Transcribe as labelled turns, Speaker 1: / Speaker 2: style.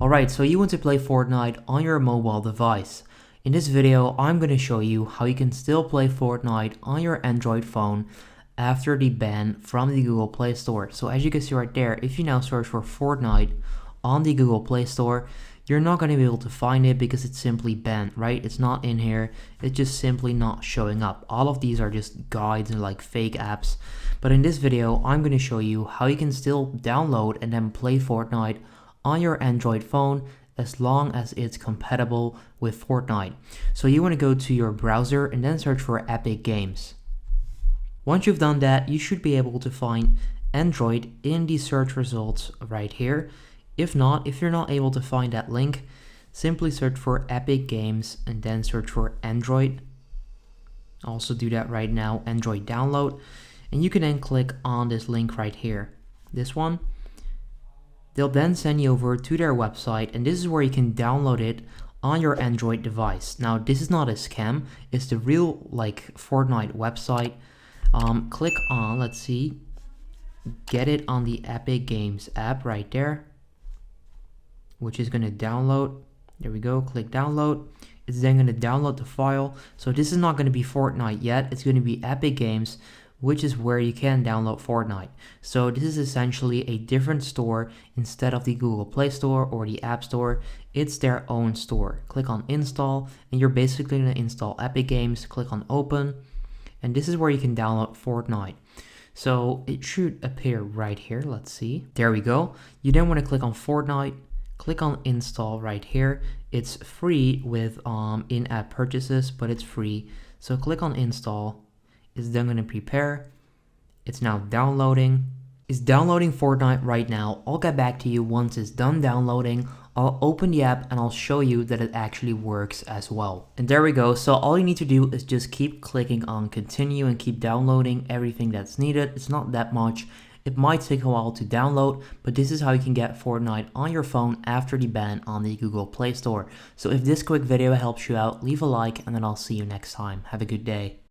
Speaker 1: Alright, so you want to play Fortnite on your mobile device. In this video, I'm going to show you how you can still play Fortnite on your Android phone after the ban from the Google Play Store. So as you can see right there, if you now search for Fortnite on the Google Play Store, you're not going to be able to find it because it's simply banned, right? It's not in here. It's just simply not showing up. All of these are just guides and like fake apps. But in this video, I'm going to show you how you can still download and then play Fortnite on your Android phone as long as it's compatible with Fortnite. So you want to go to your browser and then search for Epic Games. Once you've done that, you should be able to find Android in the search results right here. If not, if you're not able to find that link, simply search for Epic Games and then search for Android. Also do that right now, Android download. And you can then click on this link right here, this one. They'll then send you over to their website, and this is where you can download it on your Android device. Now, this is not a scam, it's the real like Fortnite website. Click on, let's see, get it on the Epic Games app right there, which is going to download. There we go, click download. It's then going to download the file. So this is not going to be Fortnite yet, it's going to be Epic Games, which is where you can download Fortnite. So this is essentially a different store. Instead of the Google Play Store or the App Store, it's their own store. Click on install and you're basically going to install Epic Games. Click on open and this is where you can download Fortnite. So it should appear right here. Let's see. There we go. You then want to click on Fortnite. Click on install right here. It's free with in-app purchases, but it's free. So click on install. It's then going to prepare. It's now downloading. It's downloading Fortnite right now. I'll get back to you once it's done downloading. I'll open the app and I'll show you that it actually works as well. And there we go. So all you need to do is just keep clicking on continue and keep downloading everything that's needed. It's not that much. It might take a while to download, but this is how you can get Fortnite on your phone after the ban on the Google Play Store. So if this quick video helps you out, leave a like and then I'll see you next time. Have a good day.